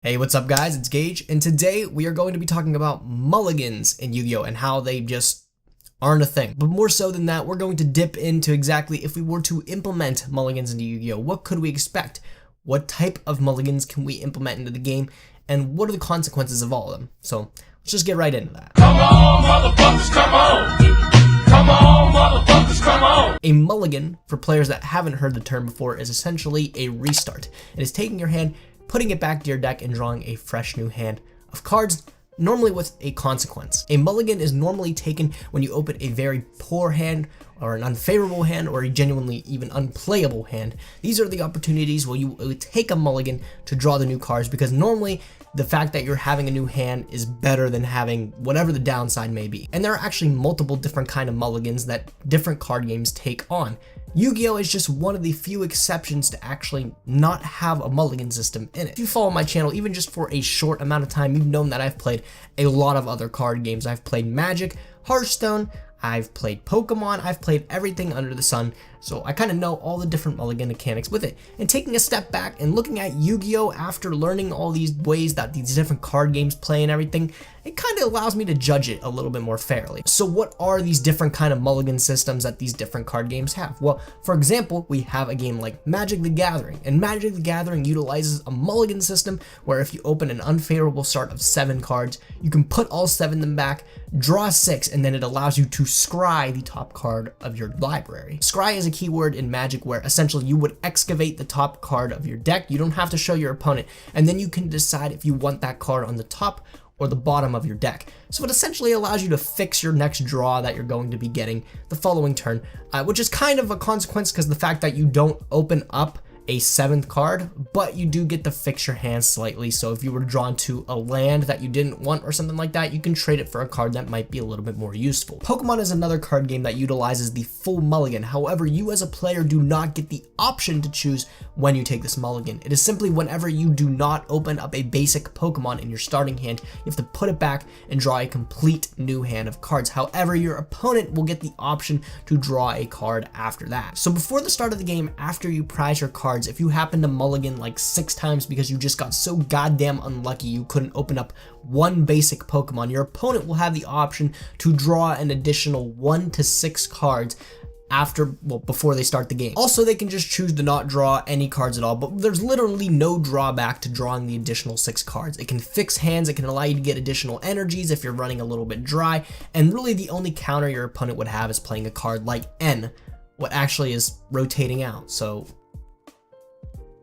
Hey, what's up guys, it's Gage, and today we are going to be talking about mulligans in Yu-Gi-Oh! And how they just aren't a thing. But more so than that, we're going to dip into exactly if we were to implement mulligans into Yu-Gi-Oh! What could we expect? What type of mulligans can we implement into the game? And what are the consequences of all of them? So, let's just get right into that. Come on, motherfuckers, come on! Come on, motherfuckers, come on! A mulligan, for players that haven't heard the term before, is essentially a restart. It is taking your hand, putting it back to your deck, and drawing a fresh new hand of cards, normally with a consequence. A mulligan is normally taken when you open a very poor hand, or an unfavorable hand, or a genuinely even unplayable hand. These are the opportunities where you would take a mulligan to draw the new cards, because normally the fact that you're having a new hand is better than having whatever the downside may be. And there are actually multiple different kind of mulligans that different card games take on. Yu-Gi-Oh! Is just one of the few exceptions to actually not have a mulligan system in it. If you follow my channel, even just for a short amount of time, you've known that I've played a lot of other card games. I've played Magic, Hearthstone, I've played Pokemon, I've played everything under the sun, so I kind of know all the different mulligan mechanics with it. And taking a step back and looking at Yu-Gi-Oh! After learning all these ways that these different card games play and everything, it kind of allows me to judge it a little bit more fairly. So what are these different kind of mulligan systems that these different card games have? Well, for example, we have a game like Magic the Gathering, and Magic the Gathering utilizes a mulligan system where if you open an unfavorable start of 7 cards, you can put all 7 of them back, draw 6, and then it allows you to scry the top card of your library. Scry is a keyword in Magic where essentially you would excavate the top card of your deck. You don't have to show your opponent, and then you can decide if you want that card on the top or the bottom of your deck. So it essentially allows you to fix your next draw that you're going to be getting the following turn, which is kind of a consequence because the fact that you don't open up a 7th card, but you do get to fix your hand slightly. So if you were drawn to a land that you didn't want or something like that, you can trade it for a card that might be a little bit more useful. Pokemon is another card game that utilizes the full mulligan. However, you as a player do not get the option to choose when you take this mulligan. It is simply whenever you do not open up a basic Pokemon in your starting hand, you have to put it back and draw a complete new hand of cards. However, your opponent will get the option to draw a card after that. So before the start of the game, after you prize your cards, if you happen to mulligan like 6 times because you just got so goddamn unlucky you couldn't open up one basic Pokemon, your opponent will have the option to draw an additional 1 to 6 cards before they start the game. Also, they can just choose to not draw any cards at all, but there's literally no drawback to drawing the additional 6 cards. It can fix hands, it can allow you to get additional energies if you're running a little bit dry, and really the only counter your opponent would have is playing a card like N, what actually is rotating out, so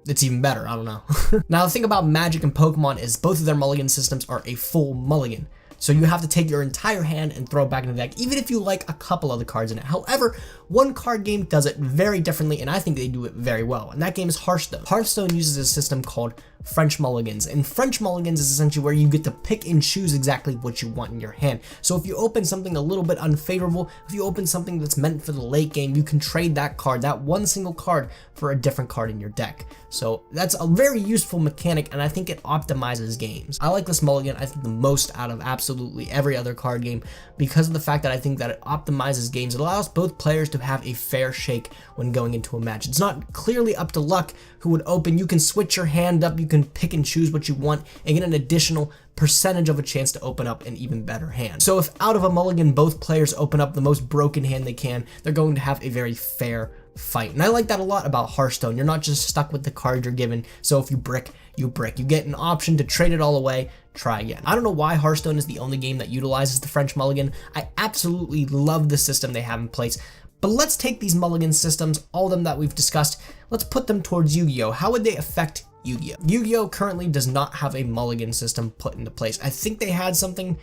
it's even better, I don't know. Now the thing about Magic and Pokemon is both of their mulligan systems are a full mulligan. So you have to take your entire hand and throw it back in the deck, even if you like a couple of the cards in it. However, one card game does it very differently, and I think they do it very well, and that game is Hearthstone. Hearthstone uses a system called French Mulligans, and French Mulligans is essentially where you get to pick and choose exactly what you want in your hand. So if you open something a little bit unfavorable, if you open something that's meant for the late game, you can trade that card, that one single card, for a different card in your deck. So that's a very useful mechanic, and I think it optimizes games. I like this mulligan, I think, the most out of absolutely every other card game because of the fact that I think that it optimizes games. It allows both players to have a fair shake when going into a match. It's not clearly up to luck who would open. You can switch your hand up, you can pick and choose what you want and get an additional percentage of a chance to open up an even better hand. So if out of a mulligan both players open up the most broken hand they can, they're going to have a very fair fight. And I like that a lot about Hearthstone. You're not just stuck with the card you're given, so if you brick, you brick. You get an option to trade it all away, try again. I don't know why Hearthstone is the only game that utilizes the French mulligan. I absolutely love the system they have in place. But let's take these mulligan systems, all of them that we've discussed, let's put them towards Yu-Gi-Oh! How would they affect Yu-Gi-Oh! Yu-Gi-Oh! Currently does not have a mulligan system put into place. I think they had something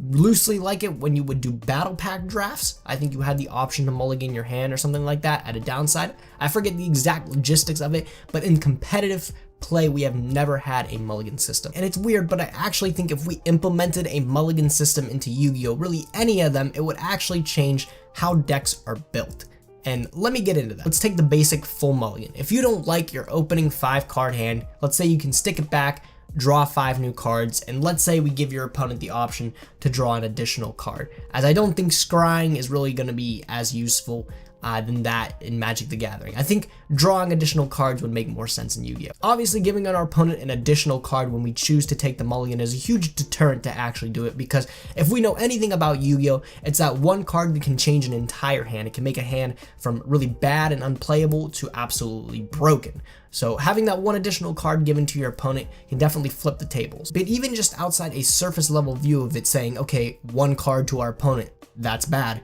loosely like it when you would do battle pack drafts. I think you had the option to mulligan your hand or something like that at a downside. I forget the exact logistics of it, but in competitive play, we have never had a mulligan system. And it's weird, but I actually think if we implemented a mulligan system into Yu-Gi-Oh! Really any of them, it would actually change how decks are built. And let me get into that. Let's take the basic full mulligan. If you don't like your opening 5 card hand, let's say you can stick it back, draw 5 new cards, and let's say we give your opponent the option to draw an additional card. As I don't think scrying is really going to be as useful than that in Magic the Gathering. I think drawing additional cards would make more sense in Yu-Gi-Oh! Obviously, giving our opponent an additional card when we choose to take the mulligan is a huge deterrent to actually do it, because if we know anything about Yu-Gi-Oh! It's that one card that can change an entire hand. It can make a hand from really bad and unplayable to absolutely broken. So having that one additional card given to your opponent can definitely flip the tables. But even just outside a surface level view of it saying, okay, one card to our opponent, that's bad.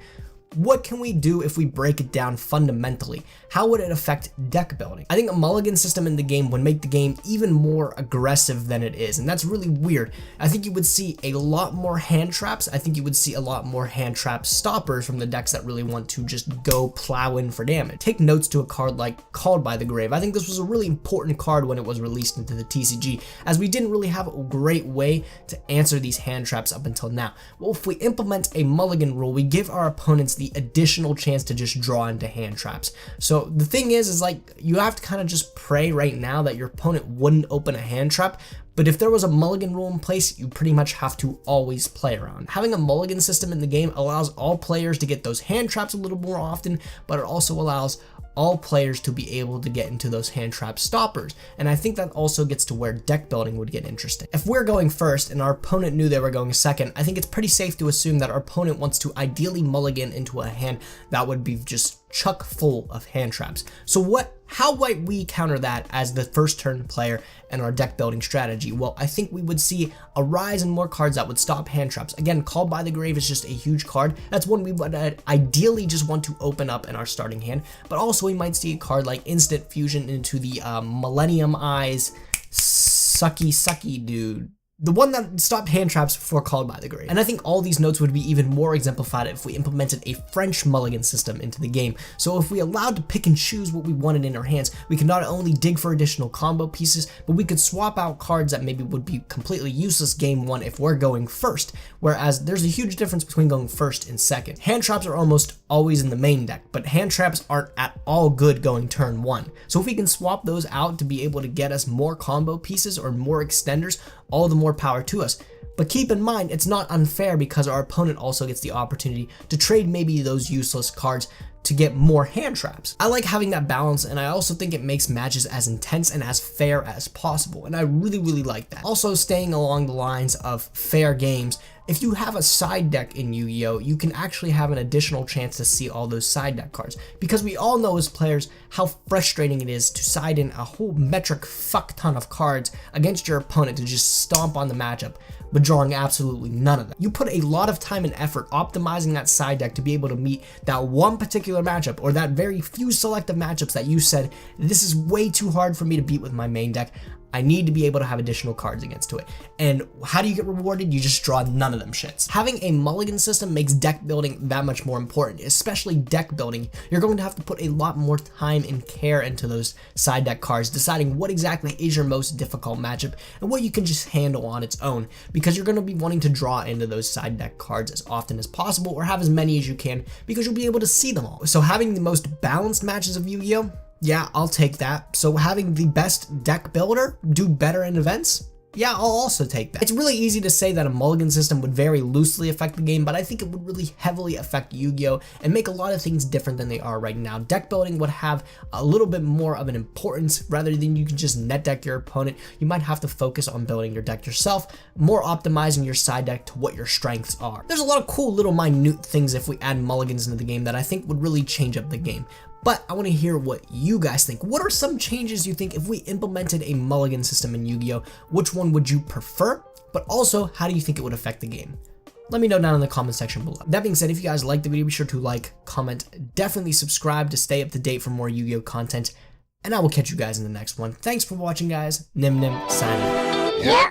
What can we do if we break it down fundamentally? How would it affect deck building? I think a mulligan system in the game would make the game even more aggressive than it is, and that's really weird. I think you would see a lot more hand traps. I think you would see a lot more hand trap stoppers from the decks that really want to just go plow in for damage. Take notes to a card like Called by the Grave. I think this was a really important card when it was released into the TCG, as we didn't really have a great way to answer these hand traps up until now. Well, if we implement a mulligan rule, we give our opponents the additional chance to just draw into hand traps. So the thing is like, you have to kind of just pray right now that your opponent wouldn't open a hand trap. But if there was a mulligan rule in place, you pretty much have to always play around. Having a mulligan system in the game allows all players to get those hand traps a little more often, but it also allows all players to be able to get into those hand trap stoppers. And I think that also gets to where deck building would get interesting. If we're going first and our opponent knew they were going second, I think it's pretty safe to assume that our opponent wants to ideally mulligan into a hand that would be just chock full of hand traps. So how might we counter that as the first turn player and our deck building strategy? Well, I think we would see a rise in more cards that would stop hand traps. Again, Called by the Grave is just a huge card. That's one we would ideally just want to open up in our starting hand, but also we might see a card like Instant Fusion into the Millennium Eyes sucky dude. The one that stopped hand traps before Called by the Grave. And I think all these notes would be even more exemplified if we implemented a French mulligan system into the game. So if we allowed to pick and choose what we wanted in our hands, we could not only dig for additional combo pieces, but we could swap out cards that maybe would be completely useless game one if we're going first. Whereas there's a huge difference between going first and second. Hand traps are almost always in the main deck, but hand traps aren't at all good going turn one. So if we can swap those out to be able to get us more combo pieces or more extenders, all the more power to us. But keep in mind, it's not unfair because our opponent also gets the opportunity to trade maybe those useless cards to get more hand traps. I like having that balance, and I also think it makes matches as intense and as fair as possible, and I really like that. Also, staying along the lines of fair games, if you have a side deck in Yu-Gi-Oh, you can actually have an additional chance to see all those side deck cards, because we all know as players how frustrating it is to side in a whole metric fuck ton of cards against your opponent to just stomp on the matchup, but drawing absolutely none of them. You put a lot of time and effort optimizing that side deck to be able to meet that one particular matchup, or that very few selective matchups that you said, this is way too hard for me to beat with my main deck. I need to be able to have additional cards against it. And how do you get rewarded? You just draw none of them shits. Having a mulligan system makes deck building that much more important, especially deck building. You're going to have to put a lot more time and care into those side deck cards, deciding what exactly is your most difficult matchup and what you can just handle on its own, because you're going to be wanting to draw into those side deck cards as often as possible, or have as many as you can, because you'll be able to see them all. So having the most balanced matches of Yu-Gi-Oh! Yeah, I'll take that. So having the best deck builder do better in events? Yeah, I'll also take that. It's really easy to say that a mulligan system would very loosely affect the game, but I think it would really heavily affect Yu-Gi-Oh! And make a lot of things different than they are right now. Deck building would have a little bit more of an importance. Rather than you can just net deck your opponent, you might have to focus on building your deck yourself, more optimizing your side deck to what your strengths are. There's a lot of cool little minute things if we add mulligans into the game that I think would really change up the game. But I want to hear what you guys think. What are some changes you think if we implemented a mulligan system in Yu-Gi-Oh? Which one would you prefer? But also, how do you think it would affect the game? Let me know down in the comment section below. That being said, if you guys liked the video, be sure to like, comment, definitely subscribe to stay up to date for more Yu-Gi-Oh content. And I will catch you guys in the next one. Thanks for watching, guys. Nim signing. Yeah.